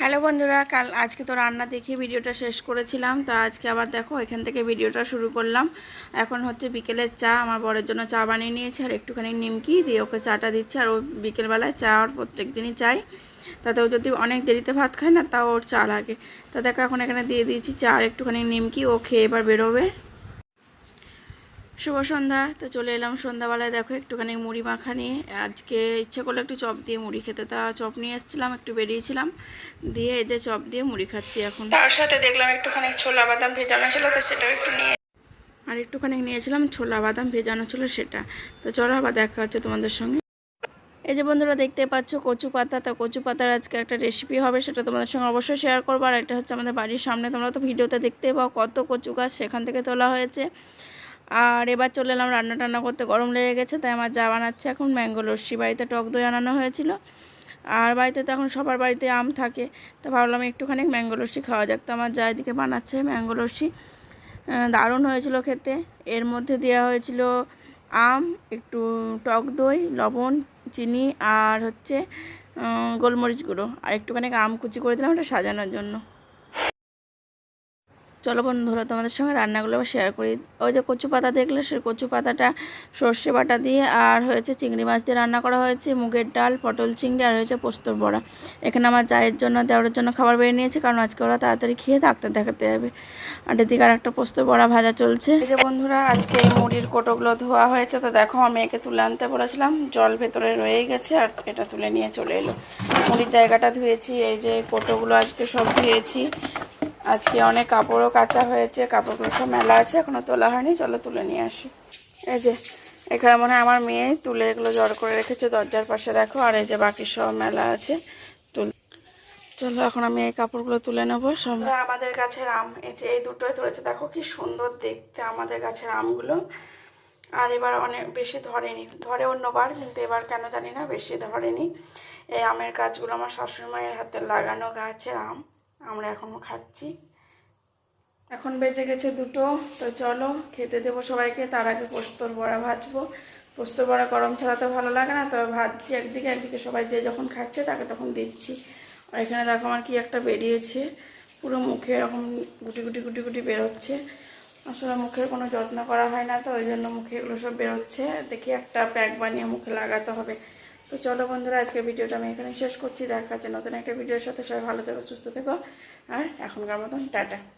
Hello বন্ধুরা, আজকে তো রান্না দেখিয়ে ভিডিওটা শেষ করেছিলাম। তো আজকে আবার দেখো এখান থেকে ভিডিওটা শুরু করলাম। এখন হচ্ছে বিকেলের চা, আমার বরের জন্য চা বানিয়ে নিয়েছি আর একটুখানি নিমকি দিয়ে ওকে চাটা দিচ্ছি। আর ও বিকেলবেলায় চা ওর প্রত্যেক দিনই চাই, তাতেও যদি অনেক দেরিতে ভাত খায় না তাও ওর চা লাগে। তো দেখো এখন এখানে দিয়ে দিয়েছি চা আর একটুখানি নিমকি, ও খেয়ে এবার বেরোবে। শুভ সন্ধ্যা। তো চলে এলাম সন্ধ্যাবেলায়, দেখো একটুখানি মুড়ি মাখা নিয়ে। আজকে ইচ্ছে করলো একটু চপ দিয়ে মুড়ি খেতে, তা চপ নিয়ে এসেছিলাম, একটু বেরিয়েছিলাম, দিয়ে এই যে চপ দিয়ে মুড়ি খাচ্ছি এখন। তার সাথে দেখলাম একটুখানি ছোলা বাদাম ভেজানো ছিল, তো সেটাও একটু নিয়ে আর একটুখানি নিয়েছিলাম ছোলা বাদাম ভেজানো ছিল সেটা। তো চলো আবার দেখা হচ্ছে তোমাদের সঙ্গে। এই যে বন্ধুরা দেখতে পাচ্ছ কচু পাতা, তো কচু পাতার আজকে একটা রেসিপি হবে, সেটা তোমাদের সঙ্গে অবশ্যই শেয়ার করবো। আর এটা হচ্ছে আমাদের বাড়ির সামনে, তোমরা তো ভিডিওতে দেখতে পাও কত কচু গাছ সেখান থেকে তোলা হয়েছে। আর এবার চলে এলাম রান্না টান্না করতে, গরম লেগে গেছে, তাই আমার যা বানাচ্ছে এখন ম্যাঙ্গো লস্যি। বাড়িতে টক দই আনানো হয়েছিল, আর বাড়িতে তো এখন সবার বাড়িতে আম থাকে, তো ভাবলাম একটুখানি ম্যাঙ্গো লস্যি খাওয়া যাক। তো আমার যা এদিকে বানাচ্ছে ম্যাঙ্গো লস্যি, দারুণ হয়েছিল খেতে। এর মধ্যে দেওয়া হয়েছিল আম, একটু টক দই, লবণ, চিনি আর হচ্ছে গোলমরিচ গুঁড়ো, আর একটুখানি আম কুচি করে দিলাম এটা সাজানোর জন্য। চলো বন্ধুরা তোমাদের সঙ্গে রান্নাগুলো শেয়ার করি। ওই যে কচু পাতা দেখলে, সে কচু পাতাটা সর্ষে বাটা দিয়ে আর হয়েছে চিংড়ি মাছ দিয়ে রান্না করা হয়েছে, মুগের ডাল, পটল চিংড়ি আর হয়েছে পোস্তর বড়া। এখানে আমার চায়ের জন্য দেওয়ার জন্য খাবার বেরিয়ে নিয়েছে, কারণ আজকে ওরা তাড়াতাড়ি খেয়ে ডাক্তার দেখাতে যাবে। আর এদিকে আর একটা পোস্তর বড়া ভাজা চলছে। এই যে বন্ধুরা আজকে এই মুড়ির কোটোগুলো ধোয়া হয়েছে, তো দেখো আমি মেয়েকে তুলে আনতে বলেছিলাম, জল ভেতরে রয়ে গেছে আর এটা তুলে নিয়ে চলে এলো। মুড়ির জায়গাটা ধুয়েছি, এই যে কোটোগুলো আজকে সব ধুয়েছি। আজকে অনেক কাপড়ও কাচা হয়েছে, কাপড়গুলো সব মেলা আছে, এখনো তোলা হয়নি, চলো তুলে নিয়ে আসি। এই যে এখানে মনে হয় আমার মেয়ে তুলে এগুলো জড় করে রেখেছে দরজার পাশে, দেখো। আর এই যে বাকি সব মেলা আছে, চলো এখন আমি এই কাপড়গুলো তুলে নেবো সব। আমাদের গাছের আম এই যে এই দুটোই ধরেছে, দেখো কি সুন্দর দেখতে আমাদের গাছের আমগুলো। আর এবার অনেক বেশি ধরেনি, ধরে অন্যবার, কিন্তু এবার কেন জানি না বেশি ধরেনি। এই আমের গাছগুলো আমার শাশুড়ি মায়ের হাতে লাগানো গাছের আম, আমরা এখনও খাচ্ছি। এখন বেজে গেছে 2টো, তো চলো খেতে দেবো সবাইকে। তার আগে পোস্তর বড়া ভাজবো। পোস্তর বড়া গরম ছাড়া তো ভালো লাগে না, তো ভাজছি একদিকে, একদিকে সবাই যে যখন খাচ্ছে তাকে তখন দিচ্ছি। আর এখানে দেখো আমার কি একটা বেরিয়েছে, পুরো মুখে এরকম গুটি গুটি গুটি গুটি বেরোচ্ছে। আসলে মুখের কোনো যত্ন করা হয় না, তো ওই জন্য মুখে এগুলো সব বেরোচ্ছে। দেখি একটা প্যাক বানিয়ে মুখে লাগাতে হবে। তো চলো বন্ধুরা আজকে ভিডিওটা আমি এখানে শেষ করছি। দেখা হচ্ছে নতুন একটা ভিডিওর সাথে। সবাই ভালো থেকো, সুস্থ থেকো, আর এখনকার মতন টাটা।